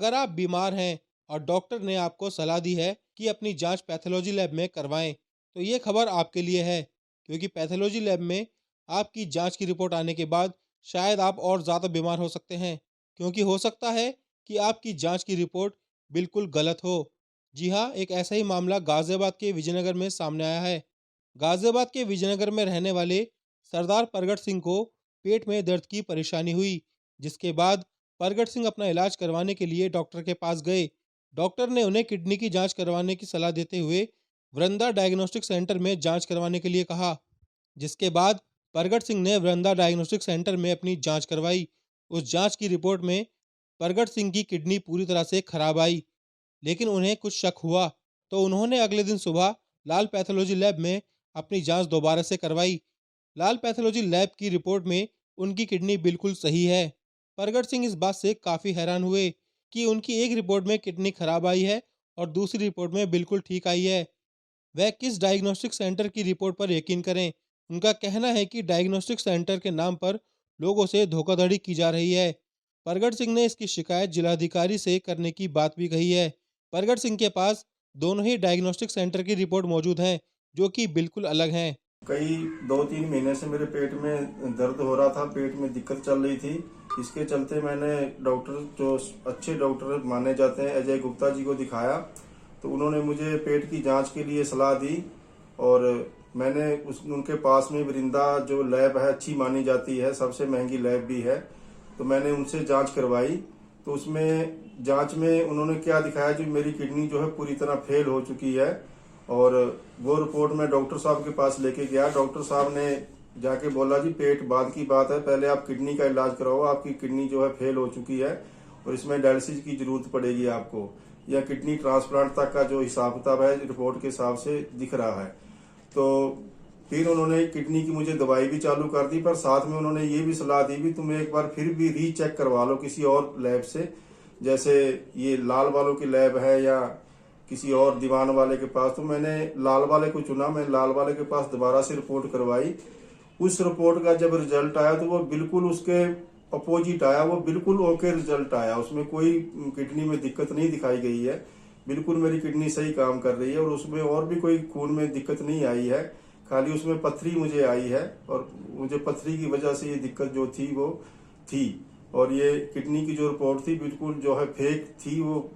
अगर आप बीमार हैं और डॉक्टर ने आपको सलाह दी है कि अपनी जांच पैथोलॉजी लैब में करवाएं, तो ये खबर आपके लिए है, क्योंकि पैथोलॉजी लैब में आपकी जांच की रिपोर्ट आने के बाद शायद आप और ज़्यादा बीमार हो सकते हैं, क्योंकि हो सकता है कि आपकी जांच की रिपोर्ट बिल्कुल गलत हो। जी हाँ, एक ऐसा ही मामला गाजियाबाद के विजयनगर में सामने आया है। गाजियाबाद के विजयनगर में रहने वाले सरदार परगट सिंह को पेट में दर्द की परेशानी हुई, जिसके बाद परगट सिंह अपना इलाज करवाने के लिए डॉक्टर के पास गए। डॉक्टर ने उन्हें किडनी की जांच करवाने की सलाह देते हुए वृंदा डायग्नोस्टिक सेंटर में जांच करवाने के लिए कहा, जिसके बाद परगट सिंह ने वृंदा डायग्नोस्टिक सेंटर में अपनी जांच करवाई। उस जांच की रिपोर्ट में परगट सिंह की किडनी पूरी तरह से खराब आई, लेकिन उन्हें कुछ शक हुआ, तो उन्होंने अगले दिन सुबह लाल पैथोलॉजी लैब में अपनी जांच दोबारा से करवाई। लाल पैथोलॉजी लैब की रिपोर्ट में उनकी किडनी बिल्कुल सही है। परगट सिंह इस बात से काफ़ी हैरान हुए कि उनकी एक रिपोर्ट में किडनी खराब आई है और दूसरी रिपोर्ट में बिल्कुल ठीक आई है। वह किस डायग्नोस्टिक सेंटर की रिपोर्ट पर यकीन करें? उनका कहना है कि डायग्नोस्टिक सेंटर के नाम पर लोगों से धोखाधड़ी की जा रही है। परगट सिंह ने इसकी शिकायत जिलाधिकारी से करने की बात भी कही है। परगट सिंह के पास दोनों ही डायग्नोस्टिक सेंटर की रिपोर्ट मौजूद हैं, जो कि बिल्कुल अलग हैं। कई 2-3 महीने से मेरे पेट में दर्द हो रहा था, पेट में दिक्कत चल रही थी। इसके चलते मैंने डॉक्टर, जो अच्छे डॉक्टर माने जाते हैं, अजय गुप्ता जी को दिखाया। तो उन्होंने मुझे पेट की जांच के लिए सलाह दी और मैंने उनके पास में वृंदा जो लैब है अच्छी मानी जाती है, सबसे महंगी लैब भी है, तो मैंने उनसे जांच करवाई। तो उसमें जांच में उन्होंने क्या दिखाया, जो मेरी किडनी जो है पूरी तरह फेल हो चुकी है। और वो रिपोर्ट मैं डॉक्टर साहब के पास लेके गया। डॉक्टर साहब ने जाके बोला, जी पेट बाद की बात है, पहले आप किडनी का इलाज कराओ, आपकी किडनी जो है फेल हो चुकी है और इसमें डायलिसिस की जरूरत पड़ेगी आपको, या किडनी ट्रांसप्लांट तक का जो हिसाब किताब है रिपोर्ट के हिसाब से दिख रहा है। तो फिर उन्होंने किडनी की मुझे दवाई भी चालू कर दी, पर साथ में उन्होंने ये भी सलाह दी भी तुम एक बार फिर भी रीचेक करवा लो किसी और लैब से, जैसे ये लाल वालों की लैब है या किसी और दीवान वाले के पास। तो मैंने लाल वाले को चुना, मैं लाल वाले के पास दोबारा से रिपोर्ट करवाई। उस रिपोर्ट का जब रिजल्ट आया तो वो बिल्कुल उसके अपोजिट आया, वो बिल्कुल ओके रिजल्ट आया, उसमें कोई किडनी में दिक्कत नहीं दिखाई गई है, बिल्कुल मेरी किडनी सही काम कर रही है और उसमें और भी कोई खून में दिक्कत नहीं आई है, खाली उसमें पथरी मुझे आई है और मुझे पथरी की वजह से ये दिक्कत जो थी वो थी। और ये किडनी की जो रिपोर्ट थी बिल्कुल जो है फेक थी, वो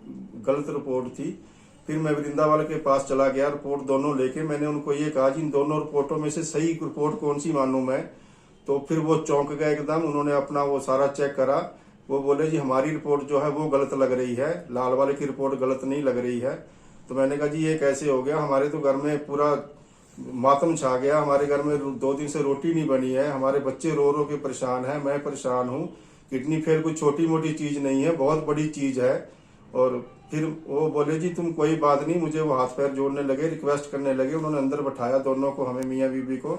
गलत रिपोर्ट थी। फिर मैं वृंदा वाले के पास चला गया, रिपोर्ट दोनों लेके मैंने उनको ये कहा जी इन दोनों रिपोर्टों में से सही रिपोर्ट कौन सी मानूं मैं। तो फिर वो चौंक गए एकदम, उन्होंने अपना वो सारा चेक करा। वो बोले जी हमारी रिपोर्ट जो है वो गलत लग रही है, लाल वाले की रिपोर्ट गलत नहीं लग रही है। तो मैंने कहा जी ये कैसे हो गया, हमारे तो घर में पूरा मातम छा गया, हमारे घर में 2 दिन से रोटी नहीं बनी है, हमारे बच्चे रो रो के परेशान है, मैं परेशान हूँ। किडनी फेल कोई छोटी मोटी चीज नहीं है, बहुत बड़ी चीज है। और फिर वो बोले जी तुम कोई बात नहीं, मुझे वो हाथ पैर जोड़ने लगे, रिक्वेस्ट करने लगे। उन्होंने अंदर बैठाया दोनों को, हमें मियाँ बीबी को।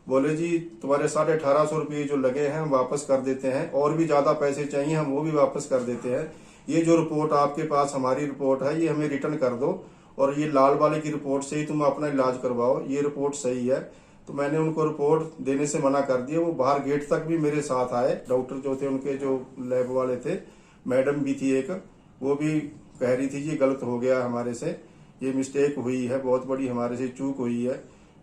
बोले जी तुम्हारे 1850 रुपये जो लगे हैं हम वापस कर देते हैं, और भी ज्यादा पैसे चाहिए हम वो भी वापस कर देते हैं। ये जो रिपोर्ट आपके पास हमारी रिपोर्ट है ये हमें रिटर्न कर दो और ये लाल वाले की रिपोर्ट से ही तुम अपना इलाज करवाओ, ये रिपोर्ट सही है। तो मैंने उनको रिपोर्ट देने से मना कर दिया। वो बाहर गेट तक भी मेरे साथ आए, डॉक्टर जो थे उनके जो लैब वाले थे, मैडम भी थी एक, वो भी कह रही थी ये गलत हो गया हमारे से, ये मिस्टेक हुई है, बहुत बड़ी हमारे से चूक हुई है।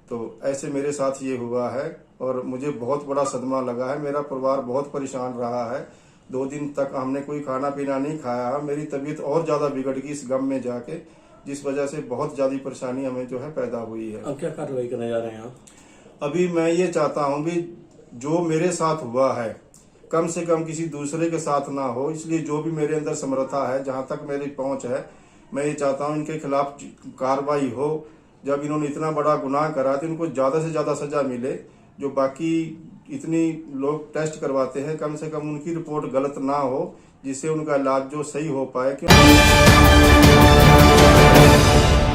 तो ऐसे मेरे साथ ये हुआ है और मुझे बहुत बड़ा सदमा लगा है। मेरा परिवार बहुत परेशान रहा है, 2 दिन तक हमने कोई खाना पीना नहीं खाया। मेरी तबीयत और ज्यादा बिगड़ गई इस गम में जाके, जिस वजह से बहुत ज्यादा परेशानी हमें जो है पैदा हुई है। अब क्या कार्रवाई करने जा रहे हैं आप? अभी मैं ये चाहता हूँ भी जो मेरे साथ हुआ है कम से कम किसी दूसरे के साथ ना हो, इसलिए जो भी मेरे अंदर समर्था है, जहां तक मेरी पहुंच है, मैं ये चाहता हूं इनके खिलाफ कार्रवाई हो। जब इन्होंने इतना बड़ा गुनाह करा तो इनको ज्यादा से ज्यादा सजा मिले। जो बाकी इतनी लोग टेस्ट करवाते हैं, कम से कम उनकी रिपोर्ट गलत ना हो, जिससे उनका इलाज जो सही हो पाए। क्यों